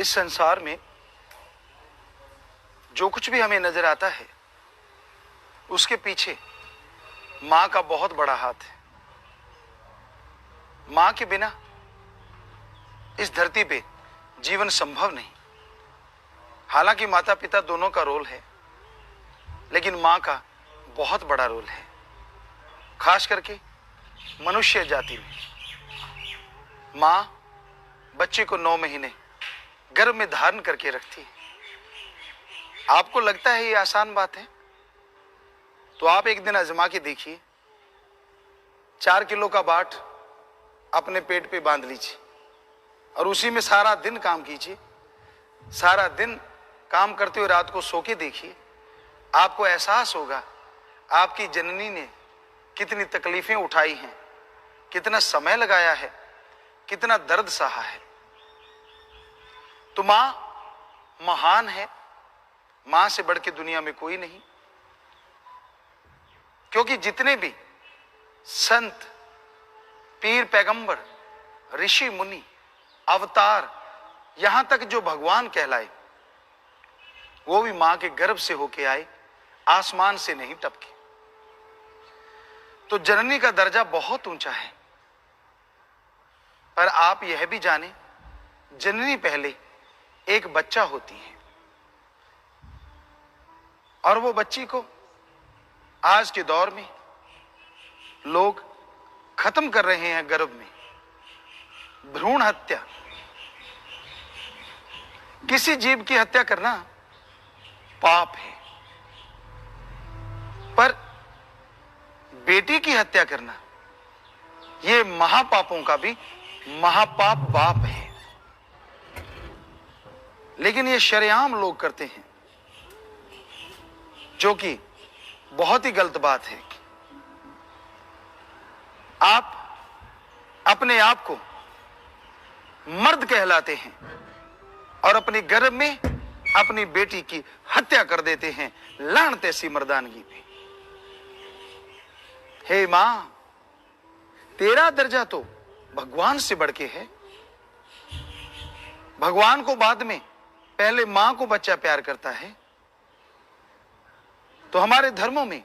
इस संसार में जो कुछ भी हमें नजर आता है उसके पीछे मां का बहुत बड़ा हाथ है। मां के बिना इस धरती पे जीवन संभव नहीं। हालांकि माता पिता दोनों का रोल है, लेकिन मां का बहुत बड़ा रोल है, खास करके मनुष्य जाति में। मां बच्चे को 9 महीने गर्भ में धारण करके रखती है। आपको लगता है ये आसान बात है? तो आप एक दिन आजमा के देखिए। 4 किलो का बाट अपने पेट पे बांध लीजिए और उसी में सारा दिन काम कीजिए। सारा दिन काम करते हुए रात को सो के देखिए। आपको एहसास होगा आपकी जननी ने कितनी तकलीफें उठाई हैं, कितना समय लगाया है, कितना दर्द सहा है। तो मां महान है। मां से बढ़ के दुनिया में कोई नहीं, क्योंकि जितने भी संत, पीर, पैगंबर, ऋषि, मुनि, अवतार, यहां तक जो भगवान कहलाए, वो भी मां के गर्भ से होके आए, आसमान से नहीं टपके। तो जननी का दर्जा बहुत ऊंचा है। पर आप यह भी जाने, जननी पहले एक बच्चा होती है और वो बच्ची को आज के दौर में लोग खत्म कर रहे हैं गर्भ में। भ्रूण हत्या, किसी जीव की हत्या करना पाप है, पर बेटी की हत्या करना यह महापापों का भी महापाप बाप है। लेकिन ये शरेआम लोग करते हैं, जो कि बहुत ही गलत बात है। आप अपने आप को मर्द कहलाते हैं और अपने गर्भ में अपनी बेटी की हत्या कर देते हैं। लानत ऐसी मर्दानगी पे। हे मां, तेरा दर्जा तो भगवान से बढ़ के है। भगवान को बाद में, पहले मां को बच्चा प्यार करता है। तो हमारे धर्मों में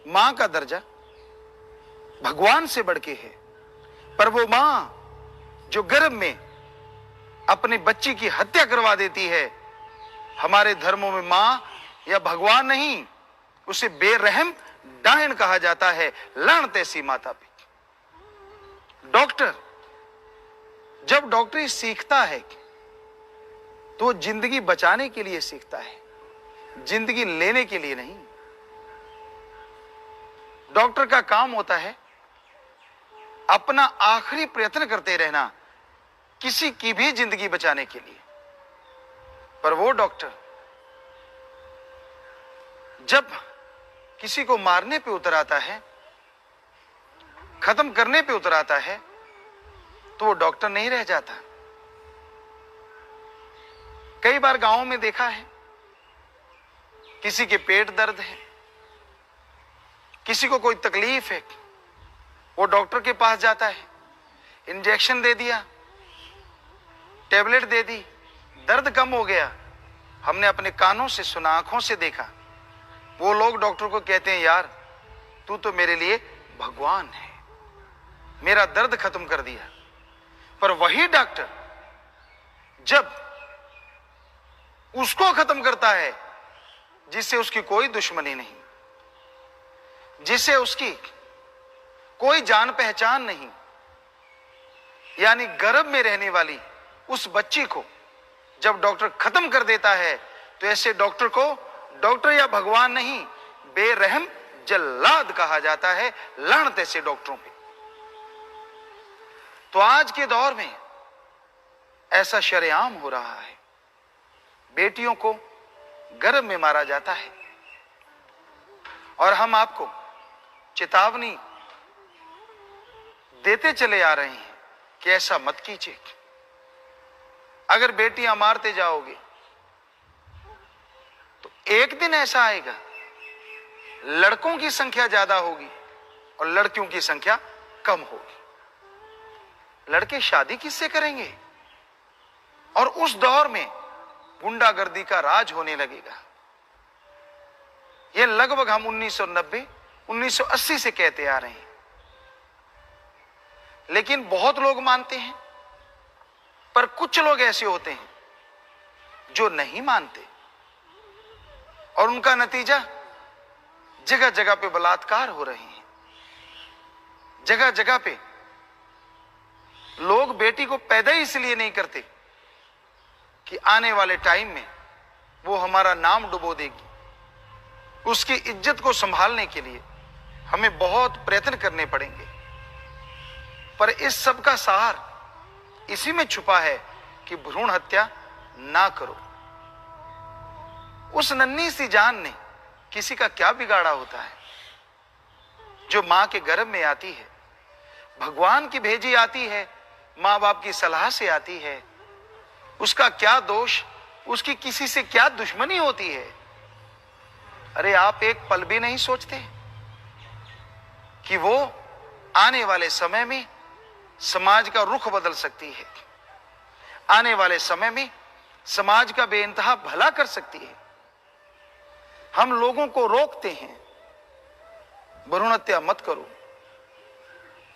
मां का दर्जा भगवान से बढ़ के है। पर वो मां जो गर्भ में अपनी बच्ची की हत्या करवा देती है, हमारे धर्मों में मां या भगवान नहीं, उसे बेरहम डायन कहा जाता है। लानत ऐसी माता पे। डॉक्टर जब डॉक्टरी सीखता है तो वो जिंदगी बचाने के लिए सीखता है, जिंदगी लेने के लिए नहीं। डॉक्टर का काम होता है अपना आखिरी प्रयत्न करते रहना किसी की भी जिंदगी बचाने के लिए। पर वो डॉक्टर जब किसी को मारने पे उतर आता है, खत्म करने पे उतर आता है, तो वो डॉक्टर नहीं रह जाता। कई बार गांवों में देखा है, किसी के पेट दर्द है, किसी को कोई तकलीफ है, वो डॉक्टर के पास जाता है, इंजेक्शन दे दिया, टेबलेट दे दी, दर्द कम हो गया। हमने अपने कानों से सुना, आंखों से देखा। वो लोग डॉक्टर को कहते हैं, यार तू तो मेरे लिए भगवान है, मेरा दर्द खत्म कर दिया। पर वही डॉक्टर जब उसको खत्म करता है जिससे उसकी कोई दुश्मनी नहीं, जिससे उसकी कोई जान पहचान नहीं, यानी गर्भ में रहने वाली उस बच्ची को जब डॉक्टर खत्म कर देता है, तो ऐसे डॉक्टर को डॉक्टर या भगवान नहीं, बेरहम जल्लाद कहा जाता है। लानत ऐसे डॉक्टरों पे। तो आज के दौर में ऐसा शरेआम हो रहा है। बेटियों को गर्भ में मारा जाता है और हम आपको चेतावनी देते चले आ रहे हैं कि ऐसा मत कीजिए। अगर बेटियां मारते जाओगे तो एक दिन ऐसा आएगा, लड़कों की संख्या ज्यादा होगी और लड़कियों की संख्या कम होगी। लड़के शादी किससे करेंगे? और उस दौर में गुंडागर्दी का राज होने लगेगा। यह लगभग हम 1990 1980 से कहते आ रहे हैं, लेकिन बहुत लोग मानते हैं, पर कुछ लोग ऐसे होते हैं जो नहीं मानते, और उनका नतीजा जगह जगह पे बलात्कार हो रहे हैं। जगह जगह पे लोग बेटी को पैदा ही इसलिए नहीं करते कि आने वाले टाइम में वो हमारा नाम डुबो देगी। उसकी इज्जत को संभालने के लिए हमें बहुत प्रयत्न करने पड़ेंगे, पर इस सब का सार इसी में छुपा है कि भ्रूण हत्या ना करो। उस नन्ही सी जान ने किसी का क्या बिगाड़ा होता है? जो मां के गर्भ में आती है, भगवान की भेजी आती है, मां बाप की सलाह से आती है, उसका क्या दोष? उसकी किसी से क्या दुश्मनी होती है? अरे आप एक पल भी नहीं सोचते कि वो आने वाले समय में समाज का रुख बदल सकती है, आने वाले समय में समाज का बेइंतहा भला कर सकती है। हम लोगों को रोकते हैं, भ्रूण हत्या मत करो,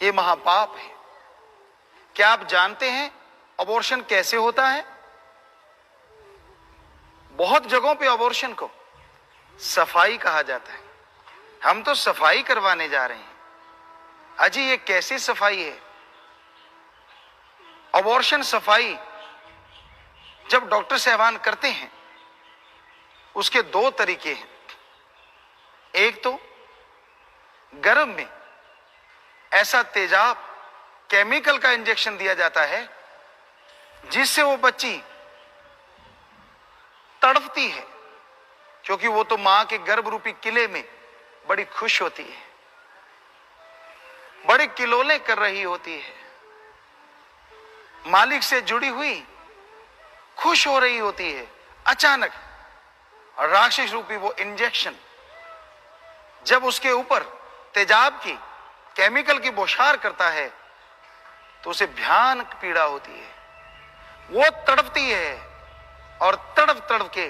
ये महापाप है। क्या आप जानते हैं अबॉर्शन कैसे होता है? बहुत जगहों पे अबॉर्शन को सफाई कहा जाता है। हम तो सफाई करवाने जा रहे हैं। अजी ये कैसी सफाई है? अबॉर्शन सफाई जब डॉक्टर साहबान करते हैं उसके दो तरीके हैं। एक तो गर्भ में ऐसा तेजाब केमिकल का इंजेक्शन दिया जाता है जिससे वो बच्ची तड़पती है, क्योंकि वो तो मां के गर्भ रूपी किले में बड़ी खुश होती है, बड़े किलोले कर रही होती है, मालिक से जुड़ी हुई खुश हो रही होती है। अचानक राक्षस रूपी वो इंजेक्शन जब उसके ऊपर तेजाब की केमिकल की बौछार करता है तो उसे भयानक पीड़ा होती है। वो तड़पती है और तड़प तड़प के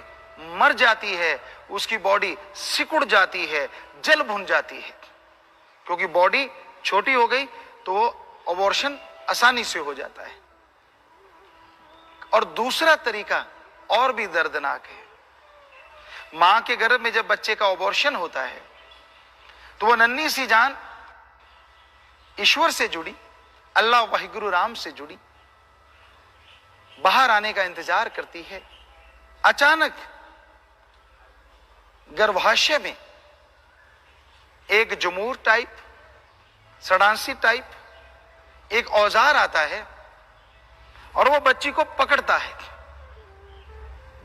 मर जाती है। उसकी बॉडी सिकुड़ जाती है, जल भुन जाती है, क्योंकि बॉडी छोटी हो गई तो अबॉर्शन आसानी से हो जाता है। और दूसरा तरीका और भी दर्दनाक है। मां के गर्भ में जब बच्चे का अबॉर्शन होता है तो वह नन्ही सी जान ईश्वर से जुड़ी, अल्लाह वाहिगुरु राम से जुड़ी, बाहर आने का इंतजार करती है। अचानक गर्भाशय में एक जमूर टाइप, सड़ांसी टाइप एक औजार आता है और वो बच्ची को पकड़ता है।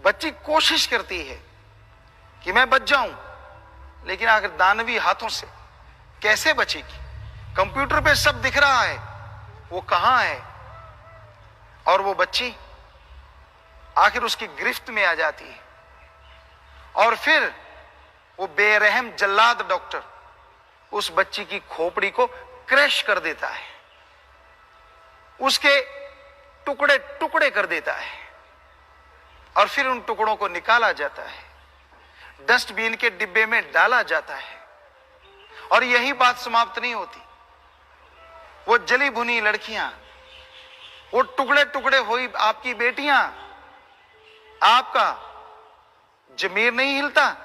बच्ची कोशिश करती है कि मैं बच जाऊं, लेकिन आखिर दानवी हाथों से कैसे बचेगी? कंप्यूटर पे सब दिख रहा है, वो कहां है? और वो बच्ची आखिर उसकी गिरफ्त में आ जाती है और फिर वो बेरहम जल्लाद डॉक्टर उस बच्ची की खोपड़ी को क्रश कर देता है, उसके टुकड़े टुकड़े कर देता है और फिर उन टुकड़ों को निकाला जाता है, डस्टबिन के डिब्बे में डाला जाता है। और यही बात समाप्त नहीं होती। वो जली भुनी लड़कियां, वो टुकड़े टुकड़े हुई आपकी बेटियां, आपका जमीर नहीं हिलता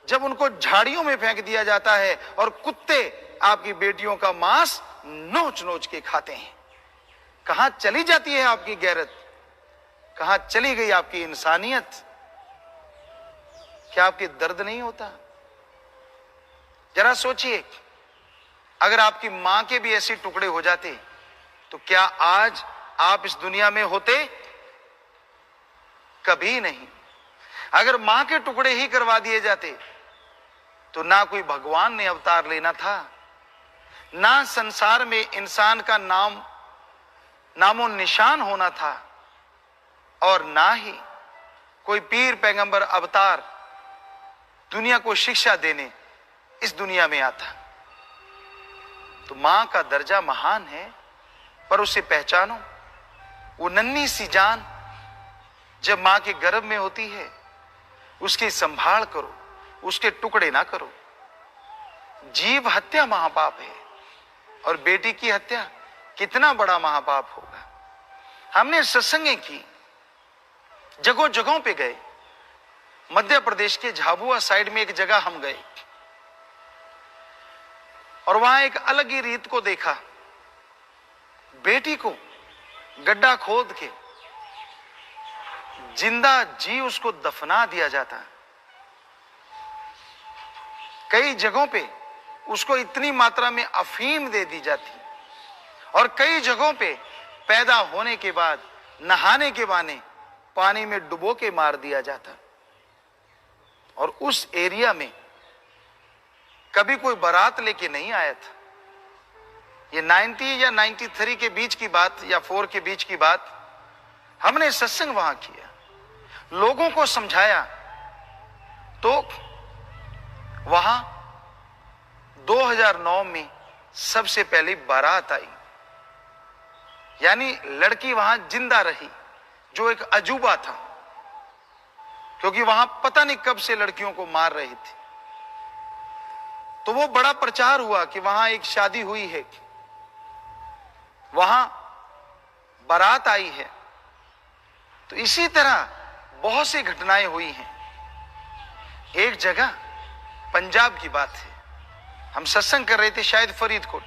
जब उनको झाड़ियों में फेंक दिया जाता है और कुत्ते आपकी बेटियों का मांस नोच नोच के खाते हैं। कहां चली जाती है आपकी गैरत? कहां चली गई आपकी इंसानियत? क्या आपकी दर्द नहीं होता? जरा सोचिए, अगर आपकी मां के भी ऐसे टुकड़े हो जाते तो क्या आज आप इस दुनिया में होते? कभी नहीं। अगर मां के टुकड़े ही करवा दिए जाते तो ना कोई भगवान ने अवतार लेना था, ना संसार में इंसान का नामो निशान होना था, और ना ही कोई पीर पैगंबर अवतार दुनिया को शिक्षा देने इस दुनिया में आता। तो मां का दर्जा महान है, पर उसे पहचानो। वो नन्ही सी जान जब मां के गर्भ में होती है उसकी संभाल करो, उसके टुकड़े ना करो। जीव हत्या महापाप है और बेटी की हत्या कितना बड़ा महापाप होगा। हमने सत्संगें की, जगहों जगहों पे गए। मध्य प्रदेश के झाबुआ साइड में एक जगह हम गए और वहां एक अलग ही रीत को देखा। बेटी को गड्ढा खोद के जिंदा जी उसको दफना दिया जाता। कई जगहों पे उसको इतनी मात्रा में अफीम दे दी जाती और कई जगहों पे पैदा होने के बाद नहाने के बहाने पानी में डुबो के मार दिया जाता। और उस एरिया में कभी कोई बारात लेके नहीं आया था। ये 90 या 93 के बीच की बात या 4 के बीच की बात। हमने सत्संग वहां किया, लोगों को समझाया। तो वहां 2009 में सबसे पहले बारात आई, यानी लड़की वहां जिंदा रही, जो एक अजूबा था, क्योंकि वहां पता नहीं कब से लड़कियों को मार रहे थे। तो वो बड़ा प्रचार हुआ कि वहां एक शादी हुई है, वहां बारात आई है। तो इसी तरह बहुत सी घटनाएं हुई हैं। एक जगह पंजाब की बात है, हम सत्संग कर रहे थे शायद फरीदकोट।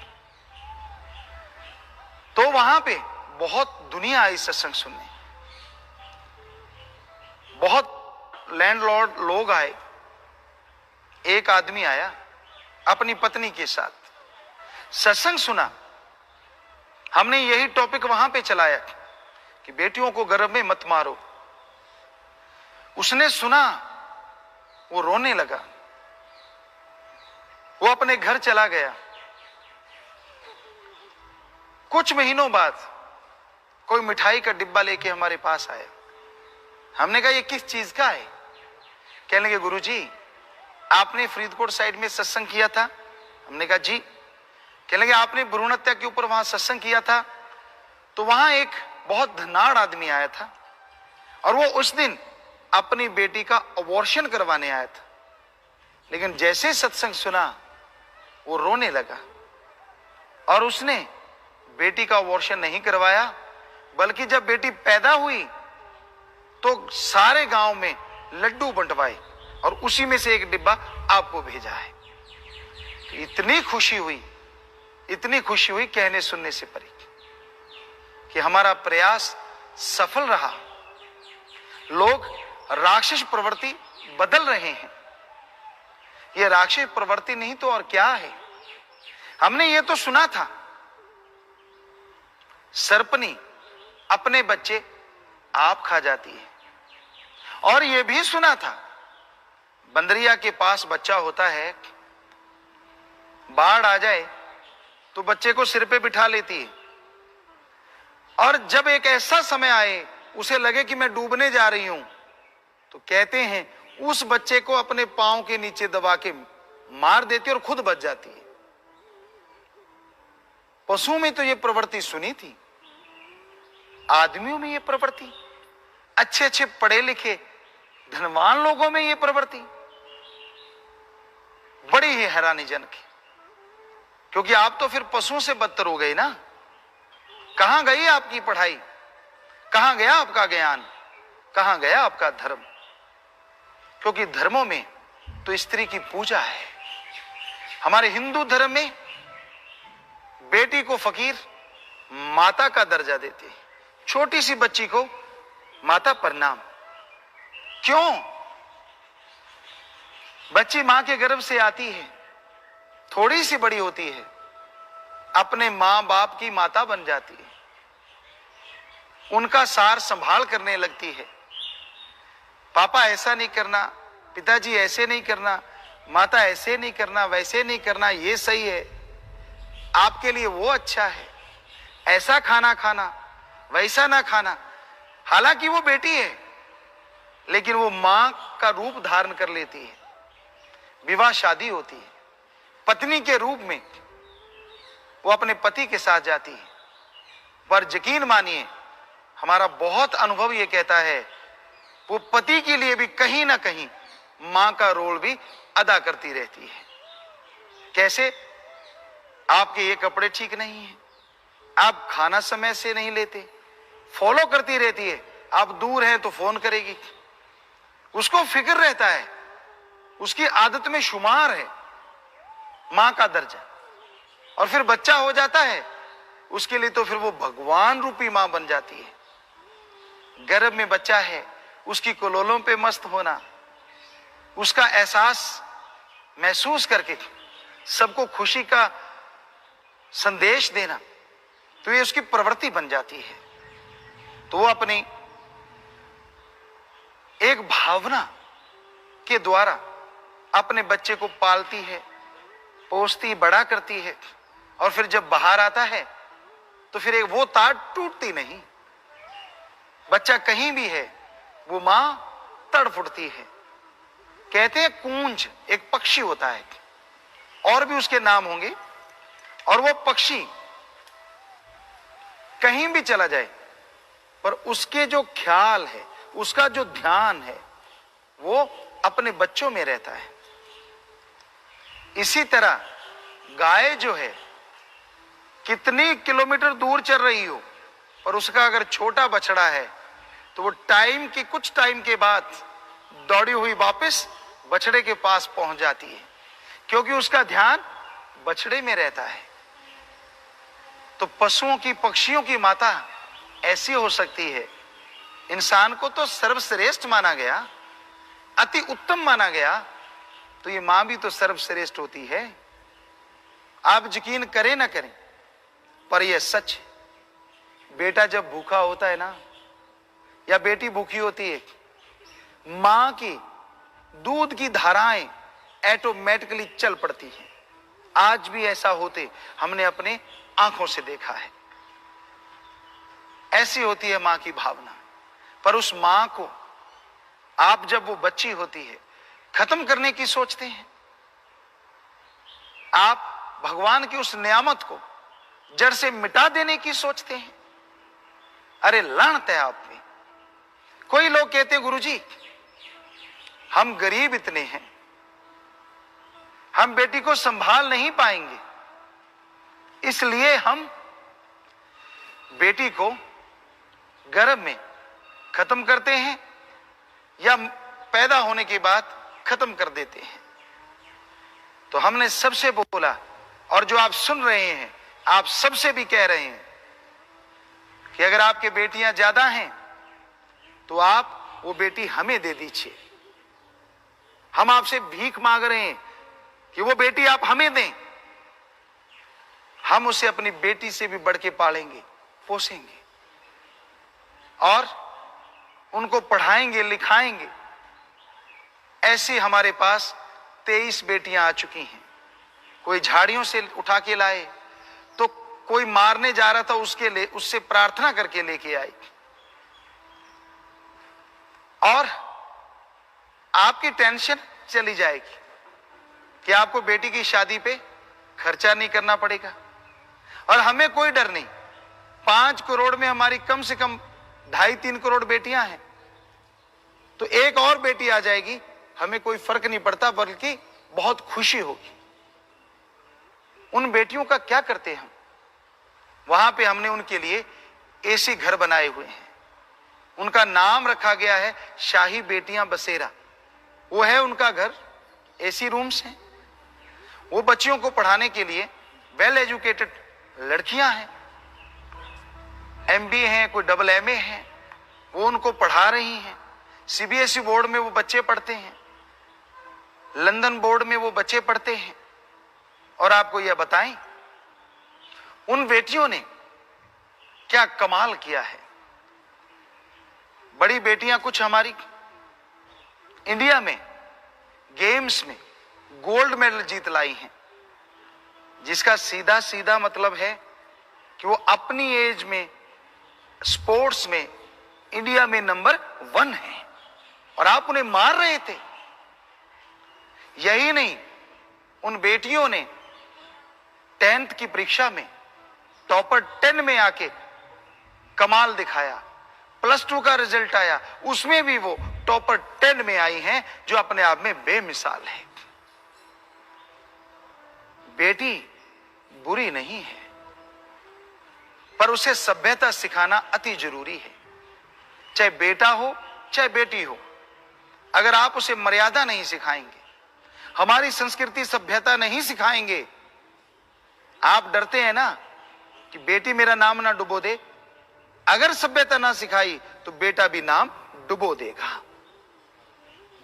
तो वहां पे बहुत दुनिया आई सत्संग सुनने, बहुत लैंडलॉर्ड लोग आए। एक आदमी आया अपनी पत्नी के साथ, सत्संग सुना। हमने यही टॉपिक वहां पे चलाया कि बेटियों को गर्भ में मत मारो। उसने सुना, वो रोने लगा, वो अपने घर चला गया। कुछ महीनों बाद कोई मिठाई का डिब्बा लेके हमारे पास आया। हमने कहा ये किस चीज का है? कहने लगे गुरुजी आपने फरीदकोट साइड में सत्संग किया था। हमने कहा जी। कहने लगे आपने भ्रूण हत्या के ऊपर वहां सत्संग किया था। तो वहां एक बहुत धनाढ़ आदमी आया था और वो उस दिन अपनी बेटी का अबॉर्शन करवाने आया था। लेकिन जैसे सत्संग सुना वो रोने लगा और उसने बेटी का अबॉर्शन नहीं करवाया, बल्कि जब बेटी पैदा हुई तो सारे गांव में लड्डू बंटवाए और उसी में से एक डिब्बा आपको भेजा है। तो इतनी खुशी हुई कहने सुनने से परे कि हमारा प्रयास सफल रहा। लोग राक्षस प्रवृत्ति बदल रहे हैं। यह राक्षस प्रवृत्ति नहीं तो और क्या है? हमने ये तो सुना था सर्पनी अपने बच्चे आप खा जाती है, और यह भी सुना था बंदरिया के पास बच्चा होता है, बाढ़ आ जाए तो बच्चे को सिर पे बिठा लेती है, और जब एक ऐसा समय आए उसे लगे कि मैं डूबने जा रही हूं, तो कहते हैं उस बच्चे को अपने पांव के नीचे दबा के मार देती और खुद बच जाती है। पशुओं में तो यह प्रवृत्ति सुनी थी, आदमियों में यह प्रवृत्ति, अच्छे अच्छे पढ़े लिखे धनवान लोगों में यह प्रवृत्ति बड़ी ही हैरानीजनक है। क्योंकि आप तो फिर पशुओं से बदतर हो गए ना। कहां गई आपकी पढ़ाई, कहां गया आपका ज्ञान, कहां गया आपका धर्म? क्योंकि धर्मों में तो स्त्री की पूजा है। हमारे हिंदू धर्म में बेटी को फकीर माता का दर्जा देते हैं, छोटी सी बच्ची को माता प्रणाम। क्यों? बच्ची मां के गर्भ से आती है, थोड़ी सी बड़ी होती है, अपने मां बाप की माता बन जाती है, उनका सार संभाल करने लगती है। पापा ऐसा नहीं करना, पिताजी ऐसे नहीं करना, माता ऐसे नहीं करना, वैसे नहीं करना, ये सही है, आपके लिए वो अच्छा है, ऐसा खाना खाना, वैसा ना खाना। हालांकि वो बेटी है, लेकिन वो मां का रूप धारण कर लेती है। विवाह शादी होती है, पत्नी के रूप में वो अपने पति के साथ जाती है। पर यकीन मानिए, हमारा बहुत अनुभव ये कहता है वो पति के लिए भी कहीं ना कहीं मां का रोल भी अदा करती रहती है। कैसे? आपके ये कपड़े ठीक नहीं है, आप खाना समय से नहीं लेते, फॉलो करती रहती है। आप दूर हैं तो फोन करेगी, उसको फिक्र रहता है, उसकी आदत में शुमार है मां का दर्जा। और फिर बच्चा हो जाता है, उसके लिए तो फिर वो भगवान रूपी मां बन जाती है। गर्भ में बच्चा है, उसकी कलोलों पे मस्त होना, उसका एहसास महसूस करके सबको खुशी का संदेश देना, तो ये उसकी प्रवृत्ति बन जाती है। तो वो अपनी एक भावना के द्वारा अपने बच्चे को पालती है, पोसती, बड़ा करती है। और फिर जब बाहर आता है तो फिर एक वो तार टूटती नहीं। बच्चा कहीं भी है, वो मां तड़फुड़ती है। कहते हैं कूंज एक पक्षी होता है, और भी उसके नाम होंगे, और वो पक्षी कहीं भी चला जाए पर उसके जो ख्याल है, उसका जो ध्यान है, वो अपने बच्चों में रहता है। इसी तरह गाय जो है, कितनी किलोमीटर दूर चल रही हो, पर उसका अगर छोटा बछड़ा है तो वो कुछ टाइम के बाद दौड़ी हुई वापस बछड़े के पास पहुंच जाती है, क्योंकि उसका ध्यान बछड़े में रहता है। तो पशुओं की, पक्षियों की माता ऐसी हो सकती है। इंसान को तो सर्वश्रेष्ठ माना गया, अति उत्तम माना गया, तो ये मां भी तो सर्वश्रेष्ठ होती है। आप यकीन करें ना करें, पर यह सच है। बेटा जब भूखा होता है ना, या बेटी भूखी होती है, मां की दूध की धाराएं ऑटोमेटिकली चल पड़ती हैं। आज भी ऐसा होते हमने अपने आंखों से देखा है। ऐसी होती है मां की भावना। पर उस मां को आप, जब वो बच्ची होती है, खत्म करने की सोचते हैं। आप भगवान की उस नियामत को जड़ से मिटा देने की सोचते हैं। अरे लानत है आप में। कोई लोग कहते हैं गुरुजी हम गरीब इतने हैं, हम बेटी को संभाल नहीं पाएंगे, इसलिए हम बेटी को गर्भ में खत्म करते हैं या पैदा होने के बाद खत्म कर देते हैं। तो हमने सबसे बोला, और जो आप सुन रहे हैं, आप सबसे भी कह रहे हैं कि अगर आपके बेटियां ज्यादा हैं तो आप वो बेटी हमें दे दीजिए। हम आपसे भीख मांग रहे हैं कि वो बेटी आप हमें दें, हम उसे अपनी बेटी से भी बढ़ के पालेंगे, पोसेंगे और उनको पढ़ाएंगे, लिखाएंगे। ऐसी हमारे पास 23 बेटियां आ चुकी हैं। कोई झाड़ियों से उठा के लाए, तो कोई मारने जा रहा था उससे प्रार्थना करके लेके आई। और आपकी टेंशन चली जाएगी कि आपको बेटी की शादी पे खर्चा नहीं करना पड़ेगा। और हमें कोई डर नहीं। 5 करोड़ में हमारी कम से कम 2.5-3 करोड़ बेटियां हैं, तो एक और बेटी आ जाएगी, हमें कोई फर्क नहीं पड़ता, बल्कि बहुत खुशी होगी। उन बेटियों का क्या करते हैं हम? वहां पे हमने उनके लिए एसी घर बनाए हुए हैं। उनका नाम रखा गया है शाही बेटियां बसेरा। वो है उनका घर, एसी रूम्स हैं। वो बच्चियों को पढ़ाने के लिए वेल एजुकेटेड लड़कियां हैं, MBA हैं, कोई MA हैं, वो उनको पढ़ा रही हैं। CBSE बोर्ड में वो बच्चे पढ़ते हैं, लंदन बोर्ड में वो बच्चे पढ़ते हैं। और आपको यह बताएं, उन बेटियों ने क्या कमाल किया है। बड़ी बेटियां कुछ हमारी इंडिया में गेम्स में गोल्ड मेडल जीत लाई हैं, जिसका सीधा सीधा मतलब है कि वो अपनी एज में स्पोर्ट्स में इंडिया में नंबर 1 है, और आप उन्हें मार रहे थे। यही नहीं, उन बेटियों ने 10th की परीक्षा में टॉपर 10 में आके कमाल दिखाया। +2 का रिजल्ट आया, उसमें भी वो टॉपर 10 में आई हैं, जो अपने आप में बेमिसाल है। बेटी बुरी नहीं है, पर उसे सभ्यता सिखाना अति जरूरी है। चाहे बेटा हो चाहे बेटी हो, अगर आप उसे मर्यादा नहीं सिखाएंगे, हमारी संस्कृति सभ्यता नहीं सिखाएंगे, आप डरते हैं ना कि बेटी मेरा नाम ना डुबो दे, अगर सभ्यता ना सिखाई तो बेटा भी नाम डुबो देगा।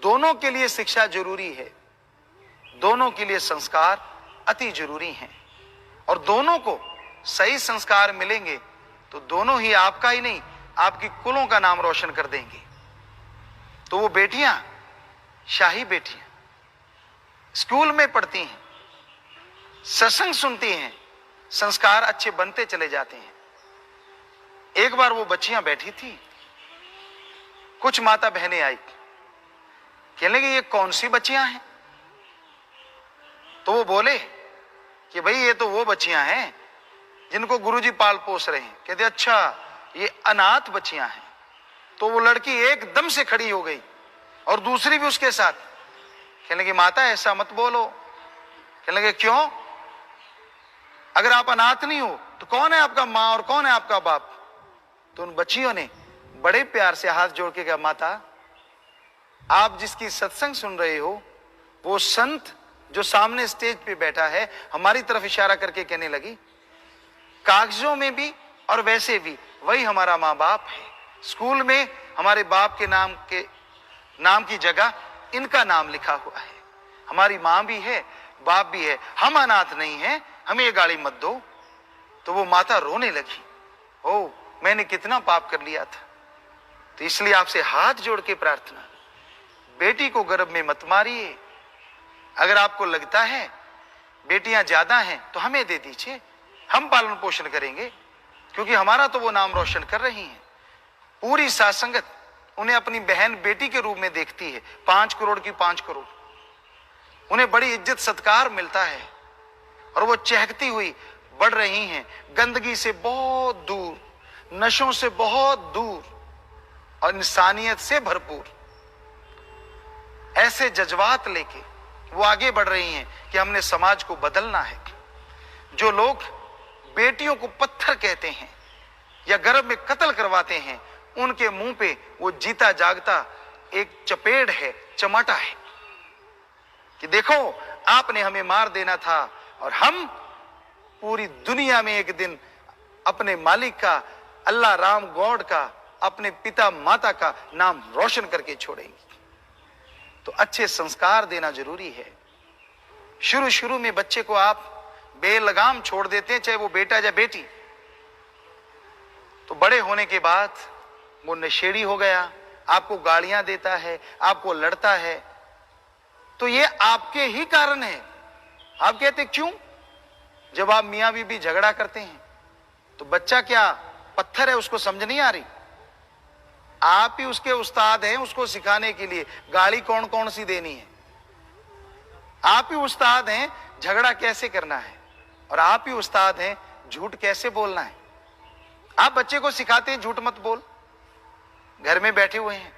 दोनों के लिए शिक्षा जरूरी है, दोनों के लिए संस्कार अति जरूरी हैं, और दोनों को सही संस्कार मिलेंगे तो दोनों ही आपका ही नहीं, आपकी कुलों का नाम रोशन कर देंगे। तो वो बेटियां, शाही बेटियां, स्कूल में पढ़ती हैं, सत्संग सुनती हैं, संस्कार अच्छे बनते चले जाते हैं। एक बार वो बच्चियां बैठी थी, कुछ माता बहनें आई, कहने लगी ये कौन सी बच्चियां हैं? तो वो बोले कि भाई ये तो वो बच्चियां हैं जिनको गुरुजी पाल पोस रहे हैं। कहते अच्छा, ये अनाथ बच्चियां हैं। तो वो लड़की एकदम से खड़ी हो गई और दूसरी भी उसके साथ। कहने लगी माता ऐसा मत बोलो। कहने लगे क्यों? अगर आप अनाथ नहीं हो तो कौन है आपका माँ और कौन है आपका बाप? तो उन बच्चियों ने बड़े प्यार से हाथ जोड़ के कहा माता, आप जिसकी सत्संग सुन रहे हो वो संत जो सामने स्टेज पे बैठा है, हमारी तरफ इशारा करके कहने लगी कागजों में भी और वैसे भी वही हमारा माँ बाप है। स्कूल में हमारे बाप के नाम की जगह इनका नाम लिखा हुआ है। हमारी माँ भी है, बाप भी है, हम अनाथ नहीं हैं, हमें ये गाली मत दो। तो वो माता रोने लगी, ओ मैंने कितना पाप कर लिया था। तो इसलिए आपसे हाथ जोड़ के प्रार्थना, बेटी को गर्भ में मत मारिए। अगर आपको लगता है बेटियां ज्यादा हैं तो हमें दे दीजिए, हम पालन पोषण करेंगे, क्योंकि हमारा तो वो नाम रोशन कर रही हैं। पूरी साथ संगत उन्हें अपनी बहन बेटी के रूप में देखती है। 5 करोड़ की 5 करोड़, उन्हें बड़ी इज्जत सत्कार मिलता है और वो चहकती हुई बढ़ रही हैं, गंदगी से बहुत दूर, नशों से बहुत दूर और इंसानियत से भरपूर। ऐसे जज्बात लेके वो आगे बढ़ रही हैं कि हमने समाज को बदलना है। जो लोग बेटियों को पत्थर कहते हैं या गर्भ में कत्ल करवाते हैं, उनके मुंह पे वो जीता जागता एक चपेट है, चमाटा है कि देखो आपने हमें मार देना था और हम पूरी दुनिया में एक दिन अपने मालिक का, अल्लाह राम गॉड का, अपने पिता माता का नाम रोशन करके छोड़ेंगे। तो अच्छे संस्कार देना जरूरी है। शुरू में बच्चे को आप बेलगाम छोड़ देते हैं, चाहे वो बेटा या बेटी, तो बड़े होने के बाद वो नशेड़ी हो गया, आपको गालियां देता है, आपको लड़ता है, तो ये आपके ही कारण है। आप कहते क्यों? जब आप मियां बीबी झगड़ा करते हैं तो बच्चा क्या पत्थर है, उसको समझ नहीं आ रही? आप ही उसके उस्ताद हैं उसको सिखाने के लिए गाली कौन कौन सी देनी है। आप ही उस्ताद हैं झगड़ा कैसे करना है, और आप ही उस्ताद हैं झूठ कैसे बोलना है। आप बच्चे को सिखाते हैं झूठ मत बोल, घर में बैठे हुए हैं,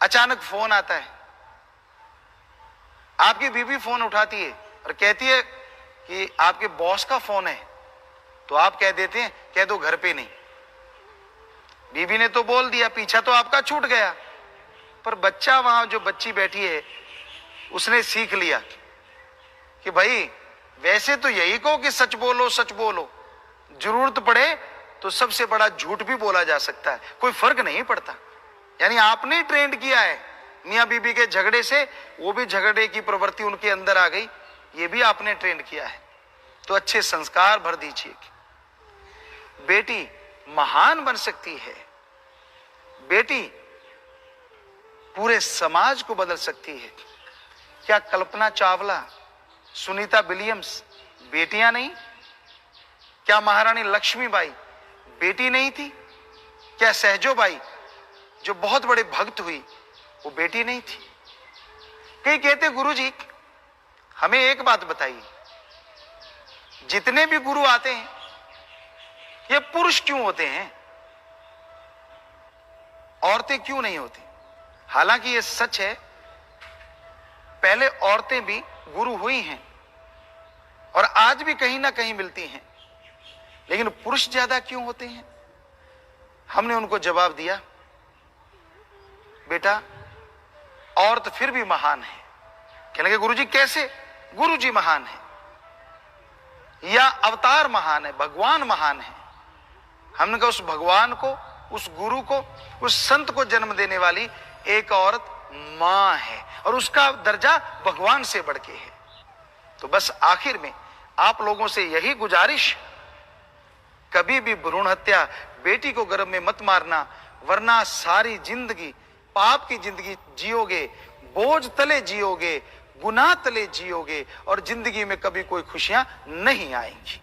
अचानक फोन आता है, आपकी बीवी फोन उठाती है और कहती है कि आपके बॉस का फोन है, तो आप कह देते हैं कह दो घर पे नहीं। बीवी ने तो बोल दिया, पीछा तो आपका छूट गया, पर बच्चा वहां जो बच्ची बैठी है उसने सीख लिया कि भाई वैसे तो यही कहो कि सच बोलो सच बोलो, जरूरत पड़े तो सबसे बड़ा झूठ भी बोला जा सकता है, कोई फर्क नहीं पड़ता। यानी आपने ट्रेंड किया है मियां बीबी के झगड़े से, वो भी झगड़े की प्रवृत्ति उनके अंदर आ गई, ये भी आपने ट्रेंड किया है। तो अच्छे संस्कार भर दीजिए। बेटी महान बन सकती है, बेटी पूरे समाज को बदल सकती है। क्या कल्पना चावला, सुनीता विलियम्स बेटियां नहीं? क्या महारानी लक्ष्मीबाई बेटी नहीं थी? क्या सहजोबाई जो बहुत बड़े भक्त हुई वो बेटी नहीं थी? कई कहते गुरुजी हमें एक बात बताइए, जितने भी गुरु आते हैं ये पुरुष क्यों होते हैं? औरतें क्यों नहीं होती? हालांकि यह सच है, पहले औरतें भी गुरु हुई हैं और आज भी कहीं ना कहीं मिलती हैं, लेकिन पुरुष ज्यादा क्यों होते हैं? हमने उनको जवाब दिया, बेटा औरत फिर भी महान है। कहने लगे गुरुजी कैसे? गुरुजी महान है या अवतार महान है, भगवान महान है। हमने कहा उस भगवान को, उस गुरु को, उस संत को जन्म देने वाली एक औरत मां है और उसका दर्जा भगवान से बढ़ के है। तो बस आखिर में आप लोगों से यही गुजारिश, कभी भी भ्रूण हत्या, बेटी को गर्भ में मत मारना, वरना सारी जिंदगी पाप की जिंदगी जियोगे, बोझ तले जियोगे, गुनाह तले जियोगे और जिंदगी में कभी कोई खुशियां नहीं आएंगी।